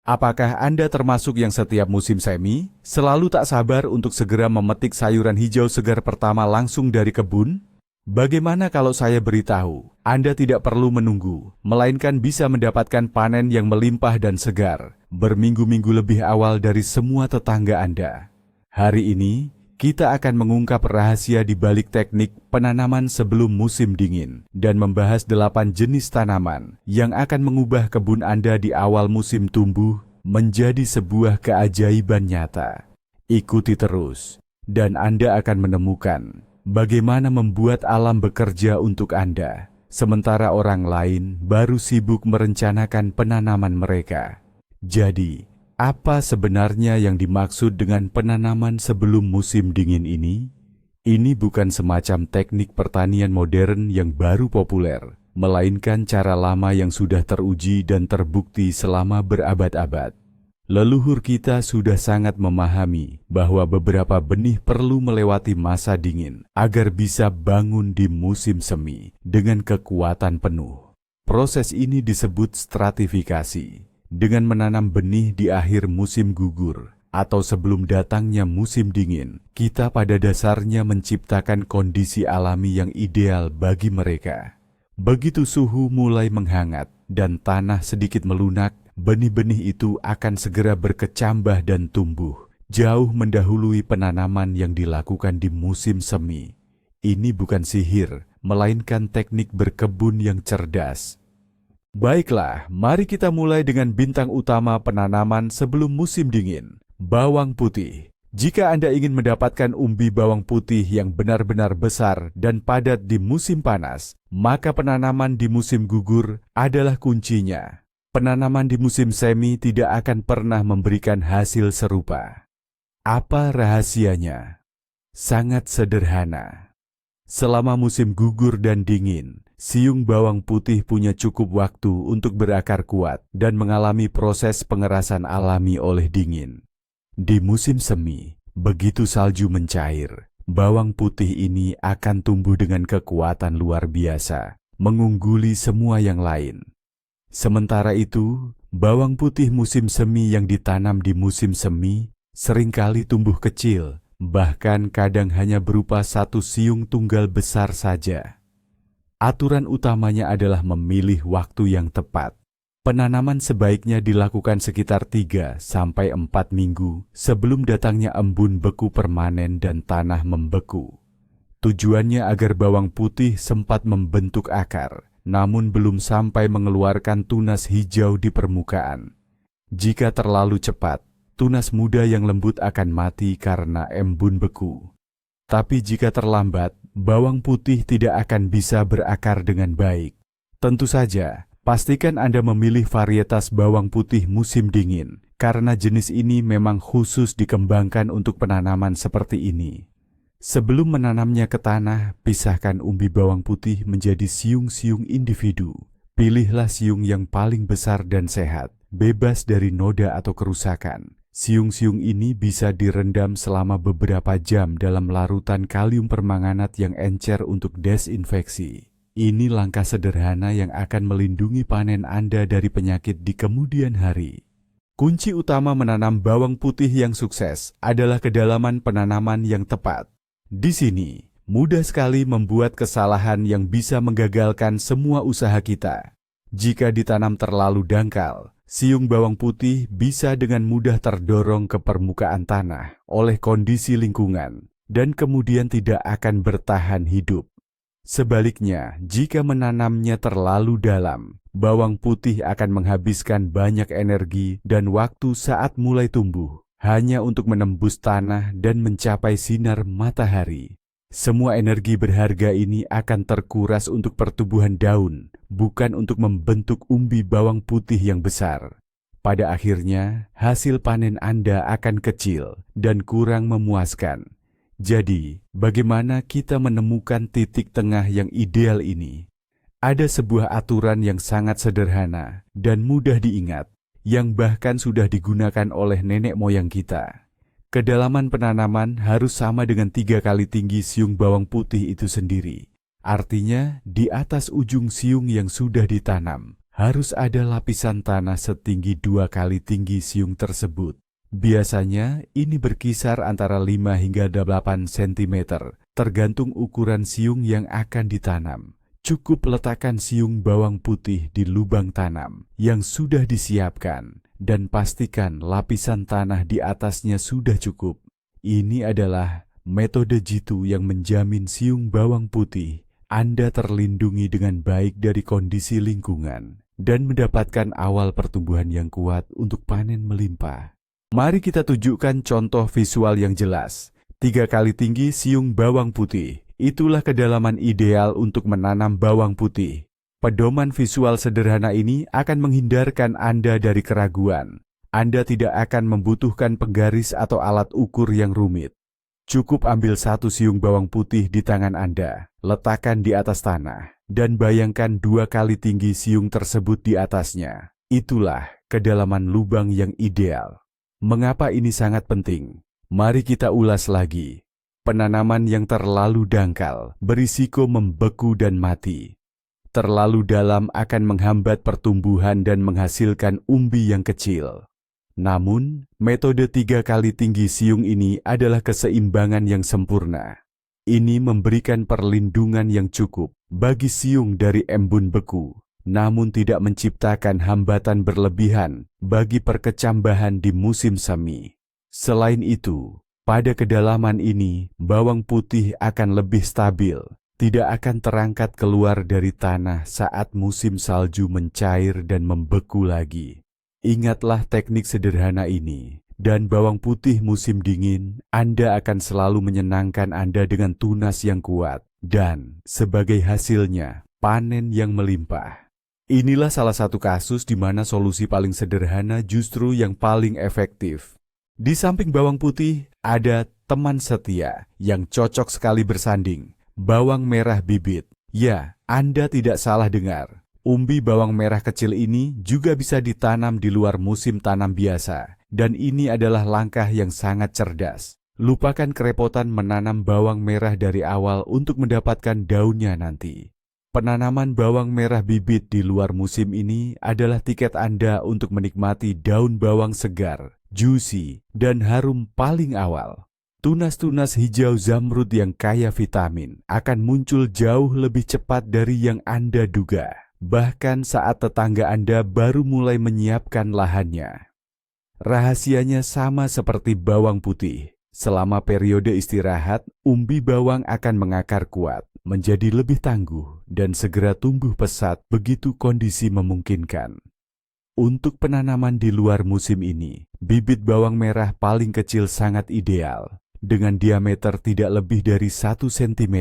Apakah Anda termasuk yang setiap musim semi selalu tak sabar untuk segera memetik sayuran hijau segar pertama langsung dari kebun? Bagaimana kalau saya beritahu, Anda tidak perlu menunggu, melainkan bisa mendapatkan panen yang melimpah dan segar, berminggu-minggu lebih awal dari semua tetangga Anda. Hari ini, kita akan mengungkap rahasia di balik teknik penanaman sebelum musim dingin dan membahas 8 jenis tanaman yang akan mengubah kebun Anda di awal musim tumbuh menjadi sebuah keajaiban nyata. Ikuti terus, dan Anda akan menemukan bagaimana membuat alam bekerja untuk Anda, sementara orang lain baru sibuk merencanakan penanaman mereka. Jadi, apa sebenarnya yang dimaksud dengan penanaman sebelum musim dingin ini? Ini bukan semacam teknik pertanian modern yang baru populer, melainkan cara lama yang sudah teruji dan terbukti selama berabad-abad. Leluhur kita sudah sangat memahami bahwa beberapa benih perlu melewati masa dingin agar bisa bangun di musim semi dengan kekuatan penuh. Proses ini disebut stratifikasi. Dengan menanam benih di akhir musim gugur atau sebelum datangnya musim dingin, kita pada dasarnya menciptakan kondisi alami yang ideal bagi mereka. Begitu suhu mulai menghangat dan tanah sedikit melunak, benih-benih itu akan segera berkecambah dan tumbuh, jauh mendahului penanaman yang dilakukan di musim semi. Ini bukan sihir, melainkan teknik berkebun yang cerdas. Baiklah, mari kita mulai dengan bintang utama penanaman sebelum musim dingin, bawang putih. Jika Anda ingin mendapatkan umbi bawang putih yang benar-benar besar dan padat di musim panas, maka penanaman di musim gugur adalah kuncinya. Penanaman di musim semi tidak akan pernah memberikan hasil serupa. Apa rahasianya? Sangat sederhana. Selama musim gugur dan dingin, siung bawang putih punya cukup waktu untuk berakar kuat dan mengalami proses pengerasan alami oleh dingin. Di musim semi, begitu salju mencair, bawang putih ini akan tumbuh dengan kekuatan luar biasa, mengungguli semua yang lain. Sementara itu, bawang putih musim semi yang ditanam di musim semi seringkali tumbuh kecil, bahkan kadang hanya berupa satu siung tunggal besar saja. Aturan utamanya adalah memilih waktu yang tepat. Penanaman sebaiknya dilakukan sekitar 3-4 minggu sebelum datangnya embun beku permanen dan tanah membeku. Tujuannya agar bawang putih sempat membentuk akar, namun belum sampai mengeluarkan tunas hijau di permukaan. Jika terlalu cepat, tunas muda yang lembut akan mati karena embun beku. Tapi jika terlambat, bawang putih tidak akan bisa berakar dengan baik. Tentu saja, pastikan Anda memilih varietas bawang putih musim dingin, karena jenis ini memang khusus dikembangkan untuk penanaman seperti ini. Sebelum menanamnya ke tanah, pisahkan umbi bawang putih menjadi siung-siung individu. Pilihlah siung yang paling besar dan sehat, bebas dari noda atau kerusakan. Siung-siung ini bisa direndam selama beberapa jam dalam larutan kalium permanganat yang encer untuk desinfeksi. Ini langkah sederhana yang akan melindungi panen Anda dari penyakit di kemudian hari. Kunci utama menanam bawang putih yang sukses adalah kedalaman penanaman yang tepat. Di sini, mudah sekali membuat kesalahan yang bisa menggagalkan semua usaha kita. Jika ditanam terlalu dangkal, siung bawang putih bisa dengan mudah terdorong ke permukaan tanah oleh kondisi lingkungan dan kemudian tidak akan bertahan hidup. Sebaliknya, jika menanamnya terlalu dalam, bawang putih akan menghabiskan banyak energi dan waktu saat mulai tumbuh, hanya untuk menembus tanah dan mencapai sinar matahari. Semua energi berharga ini akan terkuras untuk pertumbuhan daun, bukan untuk membentuk umbi bawang putih yang besar. Pada akhirnya, hasil panen Anda akan kecil dan kurang memuaskan. Jadi, bagaimana kita menemukan titik tengah yang ideal ini? Ada sebuah aturan yang sangat sederhana dan mudah diingat, yang bahkan sudah digunakan oleh nenek moyang kita. Kedalaman penanaman harus sama dengan 3 kali tinggi siung bawang putih itu sendiri. Artinya, di atas ujung siung yang sudah ditanam, harus ada lapisan tanah setinggi 2 kali tinggi siung tersebut. Biasanya ini berkisar antara 5 hingga 8 cm, tergantung ukuran siung yang akan ditanam. Cukup letakkan siung bawang putih di lubang tanam yang sudah disiapkan dan pastikan lapisan tanah di atasnya sudah cukup. Ini adalah metode jitu yang menjamin siung bawang putih Anda terlindungi dengan baik dari kondisi lingkungan dan mendapatkan awal pertumbuhan yang kuat untuk panen melimpah. Mari kita tunjukkan contoh visual yang jelas. 3 kali tinggi siung bawang putih. Itulah kedalaman ideal untuk menanam bawang putih. Pedoman visual sederhana ini akan menghindarkan Anda dari keraguan. Anda tidak akan membutuhkan penggaris atau alat ukur yang rumit. Cukup ambil 1 siung bawang putih di tangan Anda, letakkan di atas tanah, dan bayangkan 2 kali tinggi siung tersebut di atasnya. Itulah kedalaman lubang yang ideal. Mengapa ini sangat penting? Mari kita ulas lagi. Penanaman yang terlalu dangkal berisiko membeku dan mati. Terlalu dalam akan menghambat pertumbuhan dan menghasilkan umbi yang kecil. Namun, metode 3 kali tinggi siung ini adalah keseimbangan yang sempurna. Ini memberikan perlindungan yang cukup bagi siung dari embun beku, namun tidak menciptakan hambatan berlebihan bagi perkecambahan di musim semi. Selain itu, pada kedalaman ini, bawang putih akan lebih stabil, tidak akan terangkat keluar dari tanah saat musim salju mencair dan membeku lagi. Ingatlah teknik sederhana ini, dan bawang putih musim dingin, Anda akan selalu menyenangkan Anda dengan tunas yang kuat, dan sebagai hasilnya, panen yang melimpah. Inilah salah satu kasus di mana solusi paling sederhana justru yang paling efektif. Di samping bawang putih, ada teman setia yang cocok sekali bersanding, bawang merah bibit. Ya, Anda tidak salah dengar. Umbi bawang merah kecil ini juga bisa ditanam di luar musim tanam biasa, dan ini adalah langkah yang sangat cerdas. Lupakan kerepotan menanam bawang merah dari awal untuk mendapatkan daunnya nanti. Penanaman bawang merah bibit di luar musim ini adalah tiket Anda untuk menikmati daun bawang segar, juicy, dan harum paling awal. Tunas-tunas hijau zamrud yang kaya vitamin akan muncul jauh lebih cepat dari yang Anda duga, bahkan saat tetangga Anda baru mulai menyiapkan lahannya. Rahasianya sama seperti bawang putih. Selama periode istirahat, umbi bawang akan mengakar kuat, menjadi lebih tangguh, dan segera tumbuh pesat begitu kondisi memungkinkan. Untuk penanaman di luar musim ini, bibit bawang merah paling kecil sangat ideal, dengan diameter tidak lebih dari 1 cm.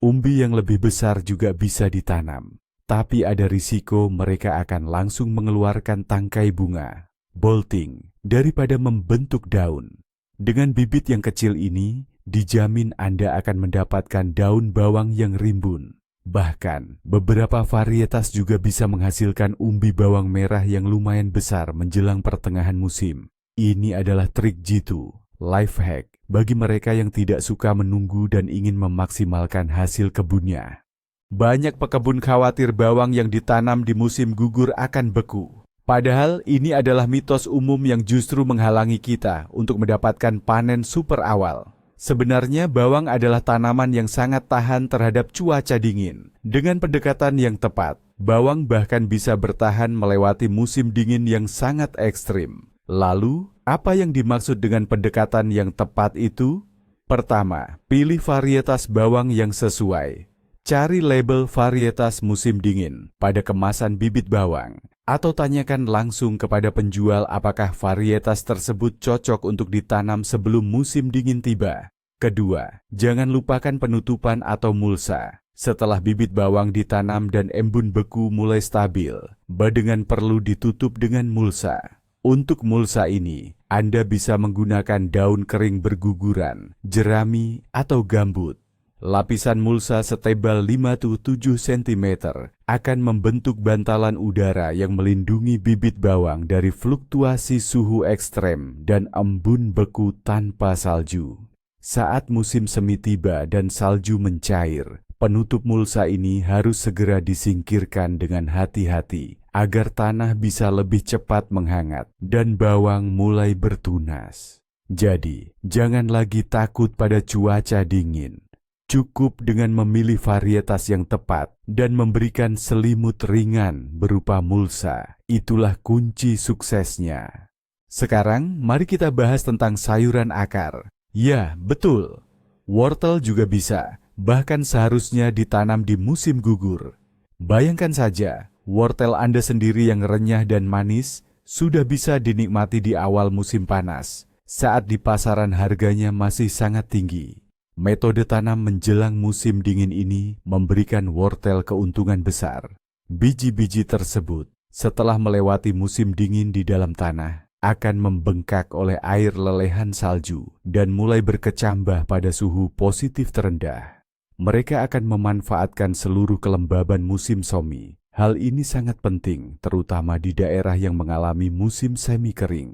Umbi yang lebih besar juga bisa ditanam, tapi ada risiko mereka akan langsung mengeluarkan tangkai bunga, bolting, daripada membentuk daun. Dengan bibit yang kecil ini, dijamin Anda akan mendapatkan daun bawang yang rimbun. Bahkan, beberapa varietas juga bisa menghasilkan umbi bawang merah yang lumayan besar menjelang pertengahan musim. Ini adalah trik jitu, life hack, bagi mereka yang tidak suka menunggu dan ingin memaksimalkan hasil kebunnya. Banyak pekebun khawatir bawang yang ditanam di musim gugur akan beku. Padahal ini adalah mitos umum yang justru menghalangi kita untuk mendapatkan panen super awal. Sebenarnya bawang adalah tanaman yang sangat tahan terhadap cuaca dingin. Dengan pendekatan yang tepat, bawang bahkan bisa bertahan melewati musim dingin yang sangat ekstrim. Lalu, apa yang dimaksud dengan pendekatan yang tepat itu? Pertama, pilih varietas bawang yang sesuai. Cari label varietas musim dingin pada kemasan bibit bawang, atau tanyakan langsung kepada penjual apakah varietas tersebut cocok untuk ditanam sebelum musim dingin tiba. Kedua, jangan lupakan penutupan atau mulsa. Setelah bibit bawang ditanam dan embun beku mulai stabil, badengan perlu ditutup dengan mulsa. Untuk mulsa ini, Anda bisa menggunakan daun kering berguguran, jerami, atau gambut. Lapisan mulsa setebal 5-7 cm akan membentuk bantalan udara yang melindungi bibit bawang dari fluktuasi suhu ekstrem dan embun beku tanpa salju. Saat musim semi tiba dan salju mencair, penutup mulsa ini harus segera disingkirkan dengan hati-hati agar tanah bisa lebih cepat menghangat dan bawang mulai bertunas. Jadi, jangan lagi takut pada cuaca dingin. Cukup dengan memilih varietas yang tepat dan memberikan selimut ringan berupa mulsa. Itulah kunci suksesnya. Sekarang, mari kita bahas tentang sayuran akar. Ya, betul. Wortel juga bisa, bahkan seharusnya ditanam di musim gugur. Bayangkan saja, wortel Anda sendiri yang renyah dan manis sudah bisa dinikmati di awal musim panas, saat di pasaran harganya masih sangat tinggi. Metode tanam menjelang musim dingin ini memberikan wortel keuntungan besar. Biji-biji tersebut, setelah melewati musim dingin di dalam tanah, akan membengkak oleh air lelehan salju dan mulai berkecambah pada suhu positif terendah. Mereka akan memanfaatkan seluruh kelembaban musim semi. Hal ini sangat penting, terutama di daerah yang mengalami musim semi kering.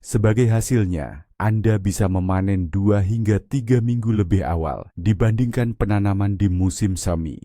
Sebagai hasilnya, Anda bisa memanen 2 hingga 3 minggu lebih awal dibandingkan penanaman di musim semi.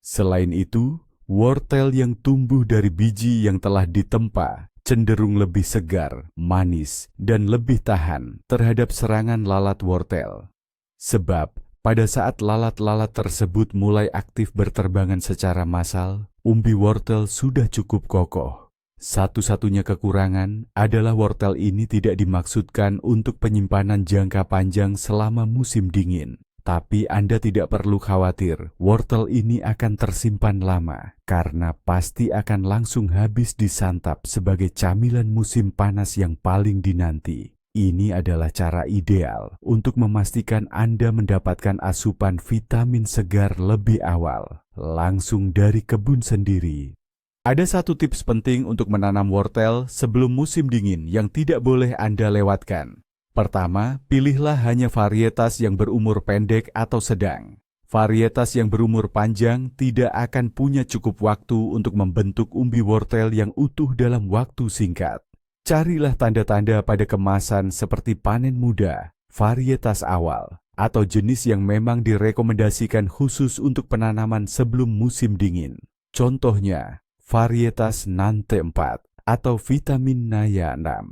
Selain itu, wortel yang tumbuh dari biji yang telah ditempa cenderung lebih segar, manis, dan lebih tahan terhadap serangan lalat wortel. Sebab, pada saat lalat-lalat tersebut mulai aktif berterbangan secara massal, umbi wortel sudah cukup kokoh. Satu-satunya kekurangan adalah wortel ini tidak dimaksudkan untuk penyimpanan jangka panjang selama musim dingin. Tapi Anda tidak perlu khawatir, wortel ini akan tersimpan lama karena pasti akan langsung habis disantap sebagai camilan musim panas yang paling dinanti. Ini adalah cara ideal untuk memastikan Anda mendapatkan asupan vitamin segar lebih awal, langsung dari kebun sendiri. Ada satu tips penting untuk menanam wortel sebelum musim dingin yang tidak boleh Anda lewatkan. Pertama, pilihlah hanya varietas yang berumur pendek atau sedang. Varietas yang berumur panjang tidak akan punya cukup waktu untuk membentuk umbi wortel yang utuh dalam waktu singkat. Carilah tanda-tanda pada kemasan seperti panen muda, varietas awal, atau jenis yang memang direkomendasikan khusus untuk penanaman sebelum musim dingin. Contohnya, varietas Nante 4 atau vitamin Naya 6.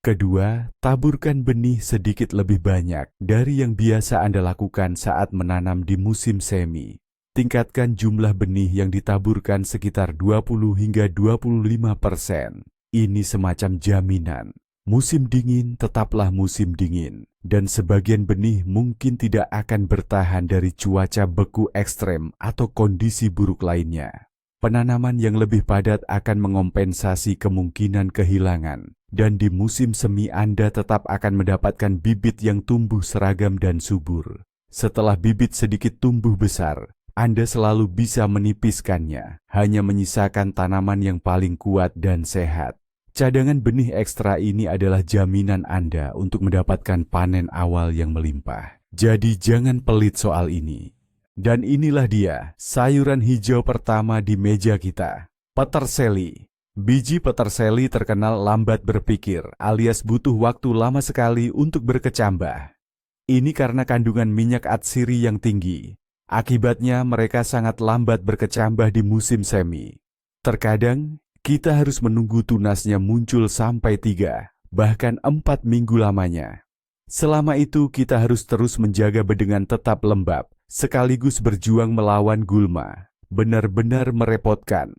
Kedua, taburkan benih sedikit lebih banyak dari yang biasa Anda lakukan saat menanam di musim semi. Tingkatkan jumlah benih yang ditaburkan sekitar 20 hingga 25%. Ini semacam jaminan. Musim dingin tetaplah musim dingin, dan sebagian benih mungkin tidak akan bertahan dari cuaca beku ekstrem atau kondisi buruk lainnya. Penanaman yang lebih padat akan mengompensasi kemungkinan kehilangan, dan di musim semi Anda tetap akan mendapatkan bibit yang tumbuh seragam dan subur. Setelah bibit sedikit tumbuh besar, Anda selalu bisa menipiskannya, hanya menyisakan tanaman yang paling kuat dan sehat. Cadangan benih ekstra ini adalah jaminan Anda untuk mendapatkan panen awal yang melimpah. Jadi jangan pelit soal ini. Dan inilah dia, sayuran hijau pertama di meja kita, peterseli. Biji peterseli terkenal lambat berpikir, alias butuh waktu lama sekali untuk berkecambah. Ini karena kandungan minyak atsiri yang tinggi. Akibatnya mereka sangat lambat berkecambah di musim semi. Terkadang, kita harus menunggu tunasnya muncul sampai 3, bahkan 4 minggu lamanya. Selama itu kita harus terus menjaga bedengan tetap lembab, sekaligus berjuang melawan gulma. Benar-benar merepotkan.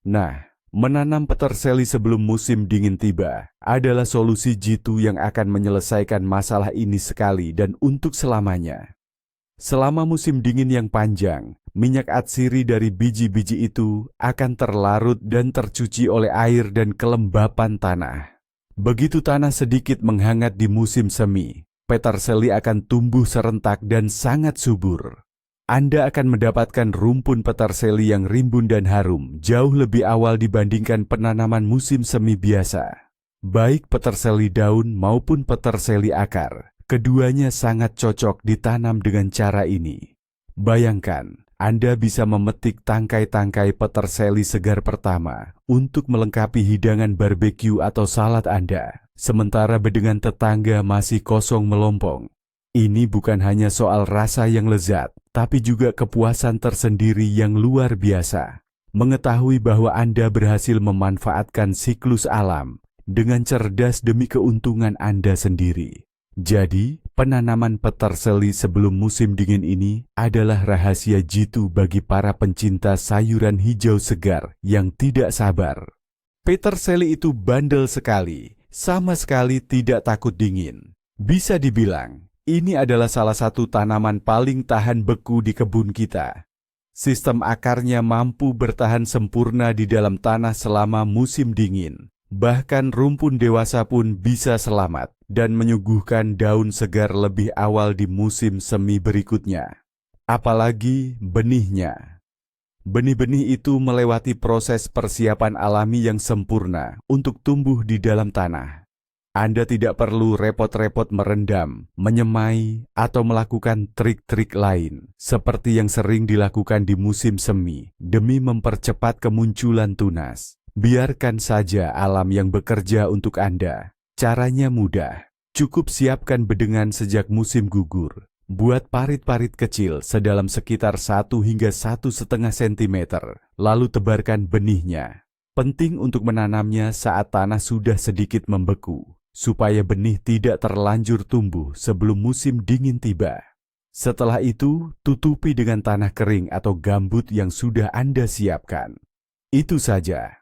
Nah, menanam peterseli sebelum musim dingin tiba adalah solusi jitu yang akan menyelesaikan masalah ini sekali dan untuk selamanya. Selama musim dingin yang panjang, minyak atsiri dari biji-biji itu akan terlarut dan tercuci oleh air dan kelembapan tanah. Begitu tanah sedikit menghangat di musim semi, peterseli akan tumbuh serentak dan sangat subur. Anda akan mendapatkan rumpun peterseli yang rimbun dan harum jauh lebih awal dibandingkan penanaman musim semi biasa. Baik peterseli daun maupun peterseli akar, keduanya sangat cocok ditanam dengan cara ini. Bayangkan, Anda bisa memetik tangkai-tangkai peterseli segar pertama untuk melengkapi hidangan barbeque atau salad Anda, sementara bedengan tetangga masih kosong melompong. Ini bukan hanya soal rasa yang lezat, tapi juga kepuasan tersendiri yang luar biasa. mengetahui bahwa Anda berhasil memanfaatkan siklus alam dengan cerdas demi keuntungan Anda sendiri. Jadi, penanaman peterseli sebelum musim dingin ini adalah rahasia jitu bagi para pencinta sayuran hijau segar yang tidak sabar. Peterseli itu bandel sekali, sama sekali tidak takut dingin. Bisa dibilang, ini adalah salah satu tanaman paling tahan beku di kebun kita. Sistem akarnya mampu bertahan sempurna di dalam tanah selama musim dingin. Bahkan rumpun dewasa pun bisa selamat dan menyuguhkan daun segar lebih awal di musim semi berikutnya. Apalagi benihnya. Benih-benih itu melewati proses persiapan alami yang sempurna untuk tumbuh di dalam tanah. Anda tidak perlu repot-repot merendam, menyemai, atau melakukan trik-trik lain seperti yang sering dilakukan di musim semi demi mempercepat kemunculan tunas. Biarkan saja alam yang bekerja untuk Anda. Caranya mudah. Cukup siapkan bedengan sejak musim gugur. Buat parit-parit kecil sedalam sekitar 1 hingga 1,5 cm, lalu tebarkan benihnya. Penting untuk menanamnya saat tanah sudah sedikit membeku, supaya benih tidak terlanjur tumbuh sebelum musim dingin tiba. Setelah itu, tutupi dengan tanah kering atau gambut yang sudah Anda siapkan. Itu saja.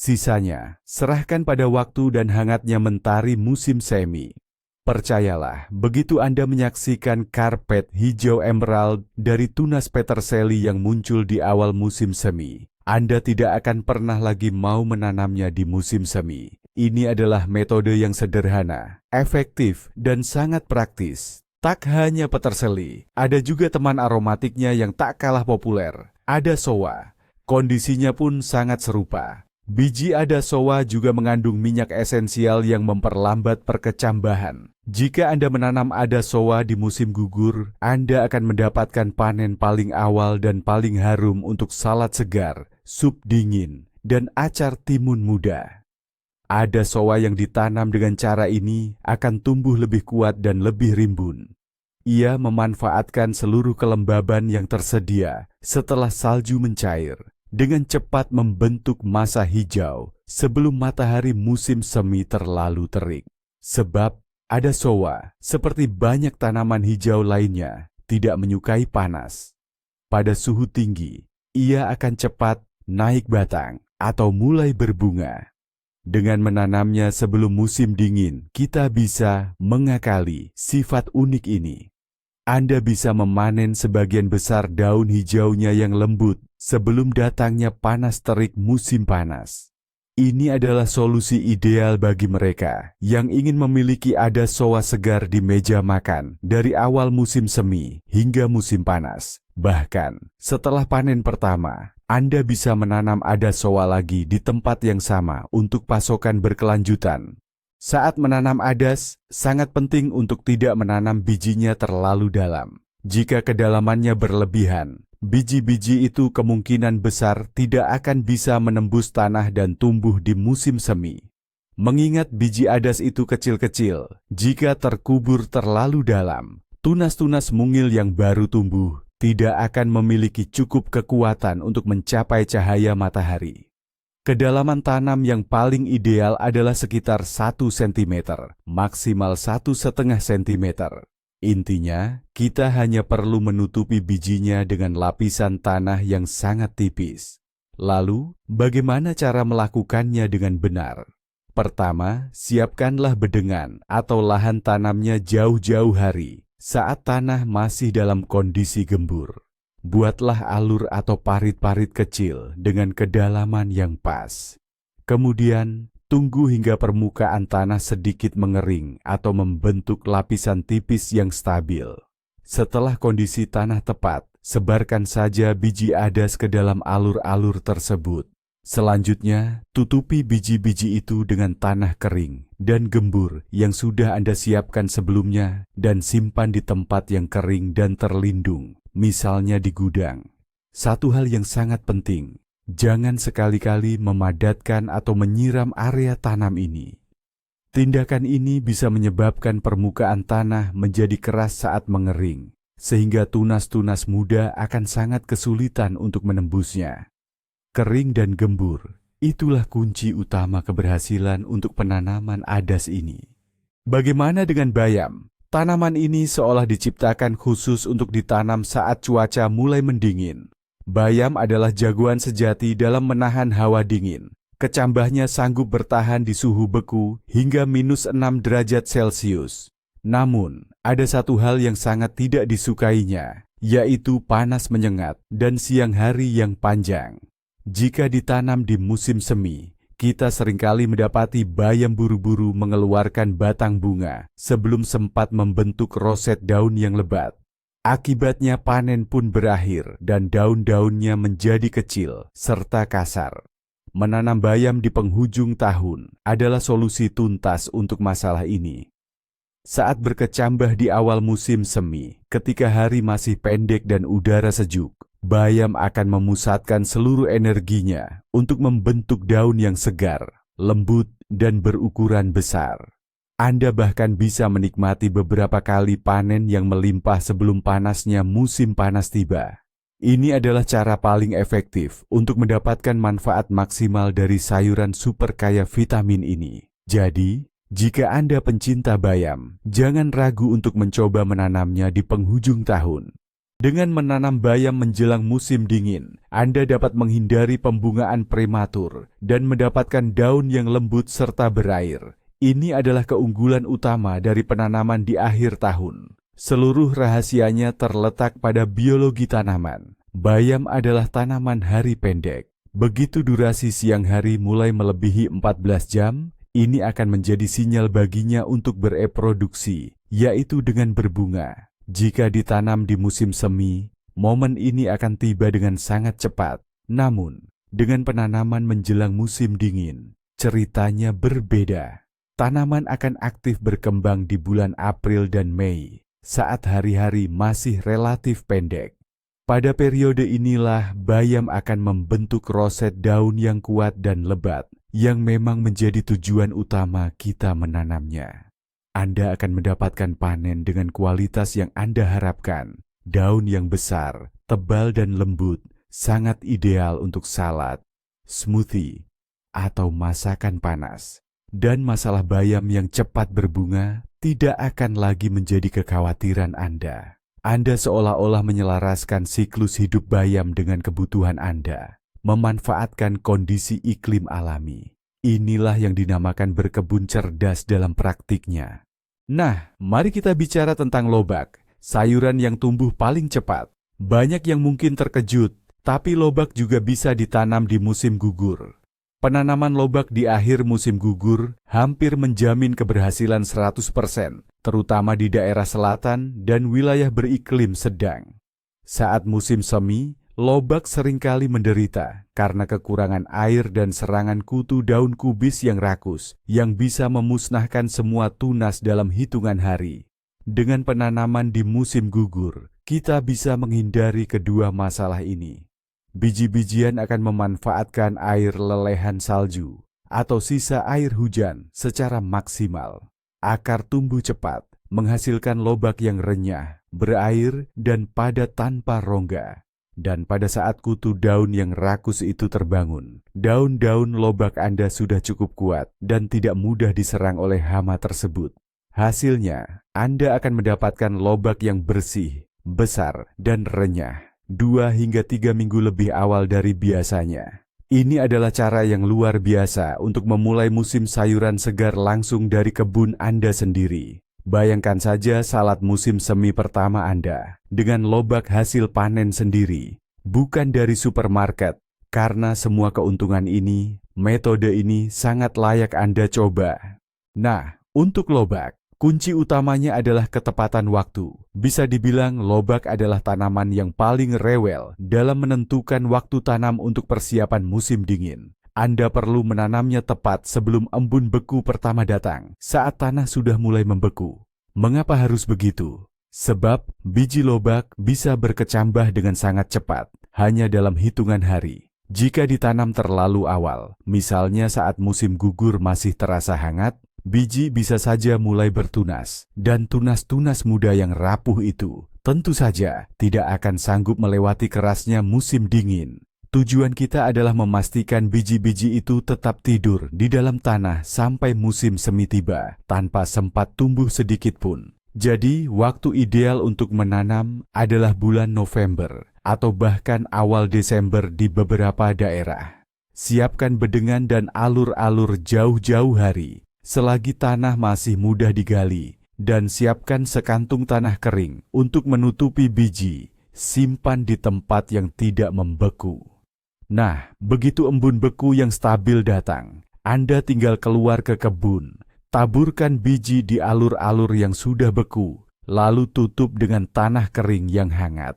Sisanya, serahkan pada waktu dan hangatnya mentari musim semi. Percayalah, begitu Anda menyaksikan karpet hijau emerald dari tunas peterseli yang muncul di awal musim semi, Anda tidak akan pernah lagi mau menanamnya di musim semi. Ini adalah metode yang sederhana, efektif, dan sangat praktis. Tak hanya peterseli, ada juga teman aromatiknya yang tak kalah populer. Ada soa. Kondisinya pun sangat serupa. Biji adasowa juga mengandung minyak esensial yang memperlambat perkecambahan. Jika Anda menanam adasowa di musim gugur, Anda akan mendapatkan panen paling awal dan paling harum untuk salad segar, sup dingin, dan acar timun muda. Adasowa yang ditanam dengan cara ini akan tumbuh lebih kuat dan lebih rimbun. Ia memanfaatkan seluruh kelembaban yang tersedia setelah salju mencair, dengan cepat membentuk massa hijau sebelum matahari musim semi terlalu terik. Sebab adasowa, seperti banyak tanaman hijau lainnya, tidak menyukai panas. Pada suhu tinggi, ia akan cepat naik batang atau mulai berbunga. Dengan menanamnya sebelum musim dingin, kita bisa mengakali sifat unik ini. Anda bisa memanen sebagian besar daun hijaunya yang lembut sebelum datangnya panas terik musim panas. Ini adalah solusi ideal bagi mereka yang ingin memiliki adasowa segar di meja makan dari awal musim semi hingga musim panas. Bahkan, setelah panen pertama, Anda bisa menanam adasowa lagi di tempat yang sama untuk pasokan berkelanjutan. Saat menanam adas, sangat penting untuk tidak menanam bijinya terlalu dalam. Jika kedalamannya berlebihan, biji-biji itu kemungkinan besar tidak akan bisa menembus tanah dan tumbuh di musim semi. Mengingat biji adas itu kecil-kecil, jika terkubur terlalu dalam, tunas-tunas mungil yang baru tumbuh tidak akan memiliki cukup kekuatan untuk mencapai cahaya matahari. Kedalaman tanam yang paling ideal adalah sekitar 1 cm, maksimal 1,5 cm. Intinya, kita hanya perlu menutupi bijinya dengan lapisan tanah yang sangat tipis. Lalu, bagaimana cara melakukannya dengan benar? Pertama, siapkanlah bedengan atau lahan tanamnya jauh-jauh hari saat tanah masih dalam kondisi gembur. Buatlah alur atau parit-parit kecil dengan kedalaman yang pas. Kemudian, tunggu hingga permukaan tanah sedikit mengering atau membentuk lapisan tipis yang stabil. Setelah kondisi tanah tepat, sebarkan saja biji adas ke dalam alur-alur tersebut. Selanjutnya, tutupi biji-biji itu dengan tanah kering dan gembur yang sudah Anda siapkan sebelumnya dan simpan di tempat yang kering dan terlindung, misalnya di gudang. Satu hal yang sangat penting, jangan sekali-kali memadatkan atau menyiram area tanam ini. Tindakan ini bisa menyebabkan permukaan tanah menjadi keras saat mengering, sehingga tunas-tunas muda akan sangat kesulitan untuk menembusnya. kering dan gembur. Itulah kunci utama keberhasilan untuk penanaman adas ini. Bagaimana dengan bayam? Tanaman ini seolah diciptakan khusus untuk ditanam saat cuaca mulai mendingin. Bayam adalah jagoan sejati dalam menahan hawa dingin. Kecambahnya sanggup bertahan di suhu beku hingga -6 derajat Celcius. Namun, ada satu hal yang sangat tidak disukainya, yaitu panas menyengat dan siang hari yang panjang. Jika ditanam di musim semi, kita seringkali mendapati bayam buru-buru mengeluarkan batang bunga sebelum sempat membentuk roset daun yang lebat. Akibatnya panen pun berakhir dan daun-daunnya menjadi kecil serta kasar. Menanam bayam di penghujung tahun adalah solusi tuntas untuk masalah ini. Saat berkecambah di awal musim semi, ketika hari masih pendek dan udara sejuk, bayam akan memusatkan seluruh energinya untuk membentuk daun yang segar, lembut, dan berukuran besar. Anda bahkan bisa menikmati beberapa kali panen yang melimpah sebelum panasnya musim panas tiba. Ini adalah cara paling efektif untuk mendapatkan manfaat maksimal dari sayuran super kaya vitamin ini. Jadi, jika Anda pencinta bayam, jangan ragu untuk mencoba menanamnya di penghujung tahun. Dengan menanam bayam menjelang musim dingin, Anda dapat menghindari pembungaan prematur dan mendapatkan daun yang lembut serta berair. Ini adalah keunggulan utama dari penanaman di akhir tahun. Seluruh rahasianya terletak pada biologi tanaman. Bayam adalah tanaman hari pendek. Begitu durasi siang hari mulai melebihi 14 jam, ini akan menjadi sinyal baginya untuk bereproduksi, yaitu dengan berbunga. Jika ditanam di musim semi, momen ini akan tiba dengan sangat cepat. Namun, dengan penanaman menjelang musim dingin, ceritanya berbeda. Tanaman akan aktif berkembang di bulan April dan Mei, saat hari-hari masih relatif pendek. Pada periode inilah bayam akan membentuk roset daun yang kuat dan lebat, yang memang menjadi tujuan utama kita menanamnya. Anda akan mendapatkan panen dengan kualitas yang Anda harapkan. Daun yang besar, tebal dan lembut, sangat ideal untuk salad, smoothie, atau masakan panas. Dan masalah bayam yang cepat berbunga tidak akan lagi menjadi kekhawatiran Anda. Anda seolah-olah menyelaraskan siklus hidup bayam dengan kebutuhan Anda. Memanfaatkan kondisi iklim alami. Inilah yang dinamakan berkebun cerdas dalam praktiknya. Nah, mari kita bicara tentang lobak, sayuran yang tumbuh paling cepat. Banyak yang mungkin terkejut, tapi lobak juga bisa ditanam di musim gugur. Penanaman lobak di akhir musim gugur hampir menjamin keberhasilan 100%, terutama di daerah selatan dan wilayah beriklim sedang. Saat musim semi, lobak seringkali menderita karena kekurangan air dan serangan kutu daun kubis yang rakus, yang bisa memusnahkan semua tunas dalam hitungan hari. Dengan penanaman di musim gugur, kita bisa menghindari kedua masalah ini. Biji-bijian akan memanfaatkan air lelehan salju atau sisa air hujan secara maksimal. Akar tumbuh cepat, menghasilkan lobak yang renyah, berair, dan padat tanpa rongga. Dan pada saat kutu daun yang rakus itu terbangun, daun-daun lobak Anda sudah cukup kuat dan tidak mudah diserang oleh hama tersebut. Hasilnya, Anda akan mendapatkan lobak yang bersih, besar, dan renyah 2 hingga 3 minggu lebih awal dari biasanya. Ini adalah cara yang luar biasa untuk memulai musim sayuran segar langsung dari kebun Anda sendiri. Bayangkan saja salad musim semi pertama Anda dengan lobak hasil panen sendiri, bukan dari supermarket. Karena semua keuntungan ini, metode ini sangat layak Anda coba. Nah, untuk lobak, kunci utamanya adalah ketepatan waktu. Bisa dibilang lobak adalah tanaman yang paling rewel dalam menentukan waktu tanam untuk persiapan musim dingin. Anda perlu menanamnya tepat sebelum embun beku pertama datang, saat tanah sudah mulai membeku. Mengapa harus begitu? Sebab biji lobak bisa berkecambah dengan sangat cepat, hanya dalam hitungan hari. Jika ditanam terlalu awal, misalnya saat musim gugur masih terasa hangat, biji bisa saja mulai bertunas, dan tunas-tunas muda yang rapuh itu tentu saja tidak akan sanggup melewati kerasnya musim dingin. Tujuan kita adalah memastikan biji-biji itu tetap tidur di dalam tanah sampai musim semi tiba, tanpa sempat tumbuh sedikit pun. Jadi, waktu ideal untuk menanam adalah bulan November atau bahkan awal Desember di beberapa daerah. Siapkan bedengan dan alur-alur jauh-jauh hari, selagi tanah masih mudah digali, dan siapkan sekantung tanah kering untuk menutupi biji. Simpan di tempat yang tidak membeku. Nah, begitu embun beku yang stabil datang, Anda tinggal keluar ke kebun, taburkan biji di alur-alur yang sudah beku, lalu tutup dengan tanah kering yang hangat.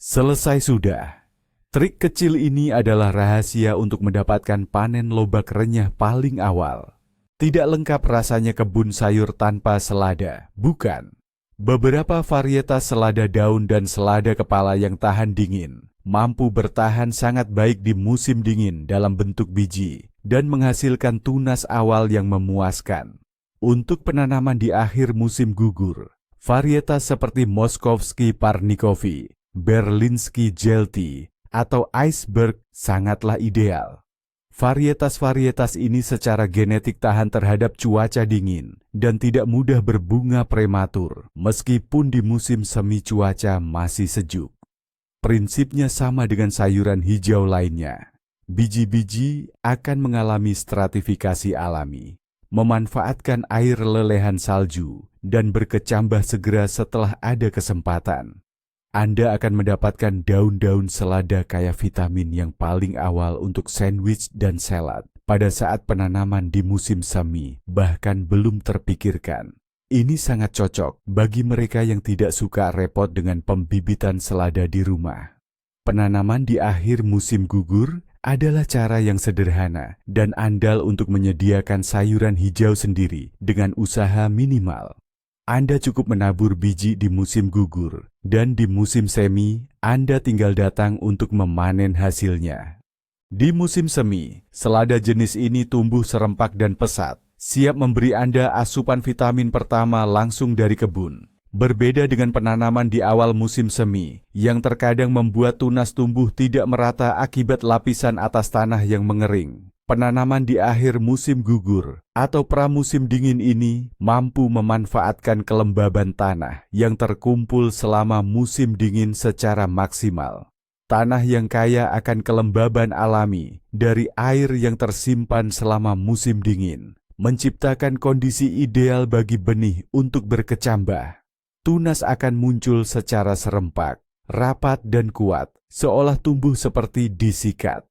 Selesai sudah. Trik kecil ini adalah rahasia untuk mendapatkan panen lobak renyah paling awal. Tidak lengkap rasanya kebun sayur tanpa selada, bukan? Beberapa varietas selada daun dan selada kepala yang tahan dingin mampu bertahan sangat baik di musim dingin dalam bentuk biji dan menghasilkan tunas awal yang memuaskan. Untuk penanaman di akhir musim gugur, varietas seperti Moskovski Parnikovi, Berlinski Jelty, atau Iceberg sangatlah ideal. Varietas-varietas ini secara genetik tahan terhadap cuaca dingin dan tidak mudah berbunga prematur meskipun di musim semi cuaca masih sejuk. Prinsipnya sama dengan sayuran hijau lainnya. Biji-biji akan mengalami stratifikasi alami, memanfaatkan air lelehan salju, dan berkecambah segera setelah ada kesempatan. Anda akan mendapatkan daun-daun selada kaya vitamin yang paling awal untuk sandwich dan salad pada saat penanaman di musim semi bahkan belum terpikirkan. Ini sangat cocok bagi mereka yang tidak suka repot dengan pembibitan selada di rumah. Penanaman di akhir musim gugur adalah cara yang sederhana dan andal untuk menyediakan sayuran hijau sendiri dengan usaha minimal. Anda cukup menabur biji di musim gugur, dan di musim semi, Anda tinggal datang untuk memanen hasilnya. Di musim semi, selada jenis ini tumbuh serempak dan pesat, siap memberi Anda asupan vitamin pertama langsung dari kebun. Berbeda dengan penanaman di awal musim semi, yang terkadang membuat tunas tumbuh tidak merata akibat lapisan atas tanah yang mengering. Penanaman di akhir musim gugur atau pramusim dingin ini mampu memanfaatkan kelembaban tanah yang terkumpul selama musim dingin secara maksimal. Tanah yang kaya akan kelembaban alami dari air yang tersimpan selama musim dingin menciptakan kondisi ideal bagi benih untuk berkecambah. Tunas akan muncul secara serempak, rapat dan kuat, seolah tumbuh seperti disikat.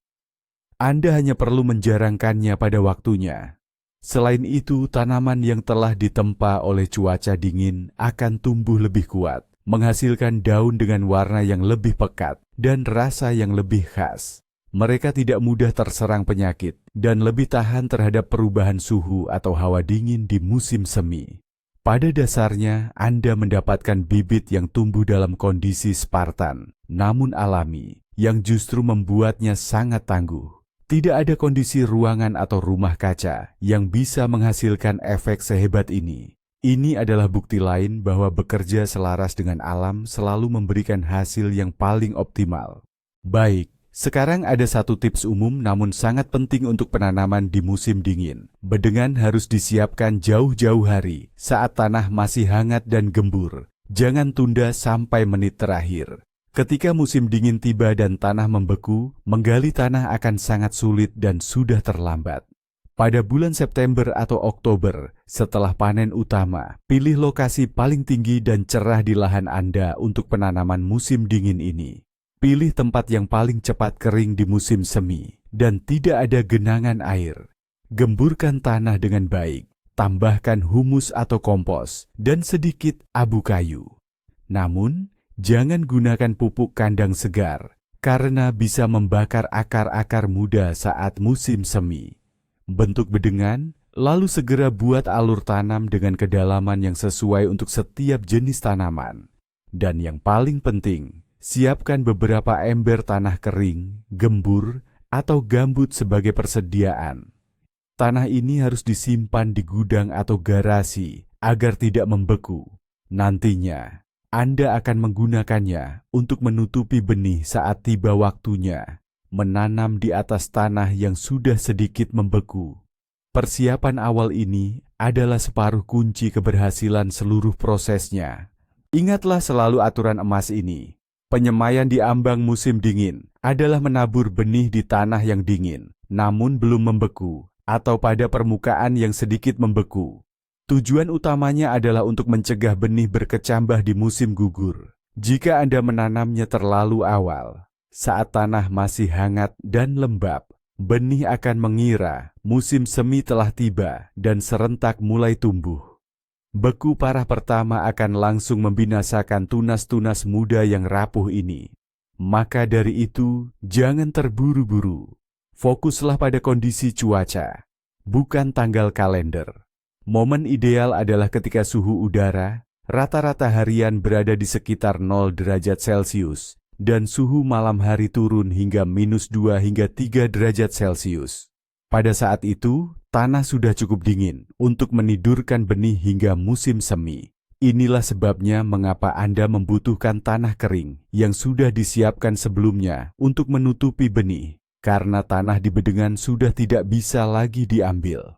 Anda hanya perlu menjarangkannya pada waktunya. Selain itu, tanaman yang telah ditempa oleh cuaca dingin akan tumbuh lebih kuat, menghasilkan daun dengan warna yang lebih pekat dan rasa yang lebih khas. Mereka tidak mudah terserang penyakit dan lebih tahan terhadap perubahan suhu atau hawa dingin di musim semi. Pada dasarnya, Anda mendapatkan bibit yang tumbuh dalam kondisi Spartan, namun alami, yang justru membuatnya sangat tangguh. Tidak ada kondisi ruangan atau rumah kaca yang bisa menghasilkan efek sehebat ini. Ini adalah bukti lain bahwa bekerja selaras dengan alam selalu memberikan hasil yang paling optimal. Baik, sekarang ada satu tips umum namun sangat penting untuk penanaman di musim dingin. Bedengan harus disiapkan jauh-jauh hari saat tanah masih hangat dan gembur. Jangan tunda sampai menit terakhir. Ketika musim dingin tiba dan tanah membeku, menggali tanah akan sangat sulit dan sudah terlambat. Pada bulan September atau Oktober, setelah panen utama, pilih lokasi paling tinggi dan cerah di lahan Anda untuk penanaman musim dingin ini. Pilih tempat yang paling cepat kering di musim semi dan tidak ada genangan air. Gemburkan tanah dengan baik, tambahkan humus atau kompos, dan sedikit abu kayu. Namun, jangan gunakan pupuk kandang segar, karena bisa membakar akar-akar muda saat musim semi. Bentuk bedengan, lalu segera buat alur tanam dengan kedalaman yang sesuai untuk setiap jenis tanaman. Dan yang paling penting, siapkan beberapa ember tanah kering, gembur, atau gambut sebagai persediaan. Tanah ini harus disimpan di gudang atau garasi agar tidak membeku. Nantinya, Anda akan menggunakannya untuk menutupi benih saat tiba waktunya. menanam di atas tanah yang sudah sedikit membeku. Persiapan awal ini adalah separuh kunci keberhasilan seluruh prosesnya. Ingatlah selalu aturan emas ini. Penyemaian di ambang musim dingin adalah menabur benih di tanah yang dingin, namun belum membeku, atau pada permukaan yang sedikit membeku. Tujuan utamanya adalah untuk mencegah benih berkecambah di musim gugur. Jika Anda menanamnya terlalu awal, saat tanah masih hangat dan lembab, benih akan mengira musim semi telah tiba dan serentak mulai tumbuh. Beku parah pertama akan langsung membinasakan tunas-tunas muda yang rapuh ini. Maka dari itu, jangan terburu-buru. Fokuslah pada kondisi cuaca, bukan tanggal kalender. Momen ideal adalah ketika suhu udara rata-rata harian berada di sekitar 0 derajat Celcius dan suhu malam hari turun hingga -2 hingga 3 derajat Celcius. Pada saat itu, tanah sudah cukup dingin untuk menidurkan benih hingga musim semi. Inilah sebabnya mengapa Anda membutuhkan tanah kering yang sudah disiapkan sebelumnya untuk menutupi benih, karena tanah di bedengan sudah tidak bisa lagi diambil.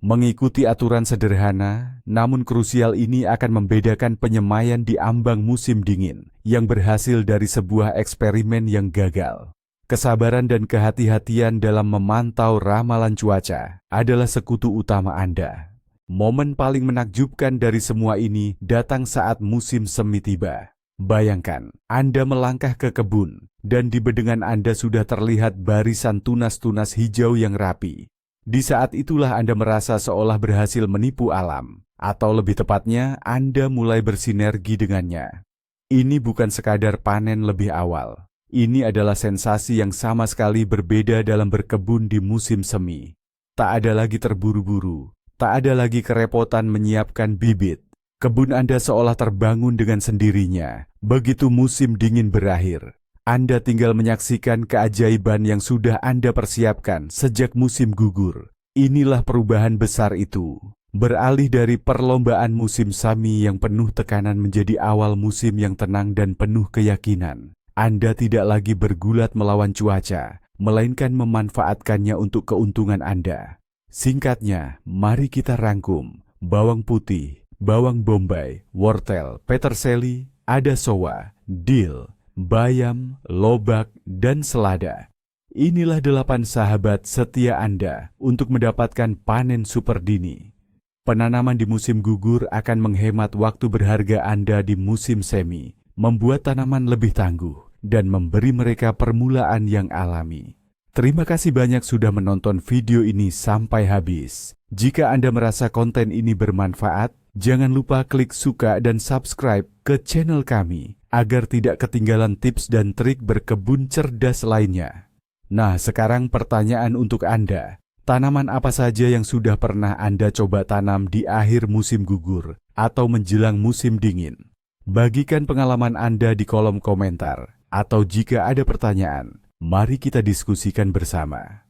Mengikuti aturan sederhana, namun krusial ini akan membedakan penyemaian di ambang musim dingin yang berhasil dari sebuah eksperimen yang gagal. Kesabaran dan kehati-hatian dalam memantau ramalan cuaca adalah sekutu utama Anda. Momen paling menakjubkan dari semua ini datang saat musim semi tiba. Bayangkan, Anda melangkah ke kebun, dan di bedengan Anda sudah terlihat barisan tunas-tunas hijau yang rapi. Di saat itulah Anda merasa seolah berhasil menipu alam, atau lebih tepatnya Anda mulai bersinergi dengannya. Ini bukan sekadar panen lebih awal. Ini adalah sensasi yang sama sekali berbeda dalam berkebun di musim semi. Tak ada lagi terburu-buru, tak ada lagi kerepotan menyiapkan bibit. Kebun Anda seolah terbangun dengan sendirinya. Begitu musim dingin berakhir, Anda tinggal menyaksikan keajaiban yang sudah Anda persiapkan sejak musim gugur. Inilah perubahan besar itu. Beralih dari perlombaan musim semi yang penuh tekanan menjadi awal musim yang tenang dan penuh keyakinan. Anda tidak lagi bergulat melawan cuaca, melainkan memanfaatkannya untuk keuntungan Anda. Singkatnya, mari kita rangkum. Bawang putih, bawang bombay, wortel, peterseli, adasowa, dill, bayam, lobak, dan selada. Inilah 8 sahabat setia Anda untuk mendapatkan panen super dini. Penanaman di musim gugur akan menghemat waktu berharga Anda di musim semi, membuat tanaman lebih tangguh, dan memberi mereka permulaan yang alami. Terima kasih banyak sudah menonton video ini sampai habis. Jika Anda merasa konten ini bermanfaat, jangan lupa klik suka dan subscribe ke channel kami, agar tidak ketinggalan tips dan trik berkebun cerdas lainnya. Nah, sekarang pertanyaan untuk Anda. Tanaman apa saja yang sudah pernah Anda coba tanam di akhir musim gugur atau menjelang musim dingin? Bagikan pengalaman Anda di kolom komentar. Atau jika ada pertanyaan, mari kita diskusikan bersama.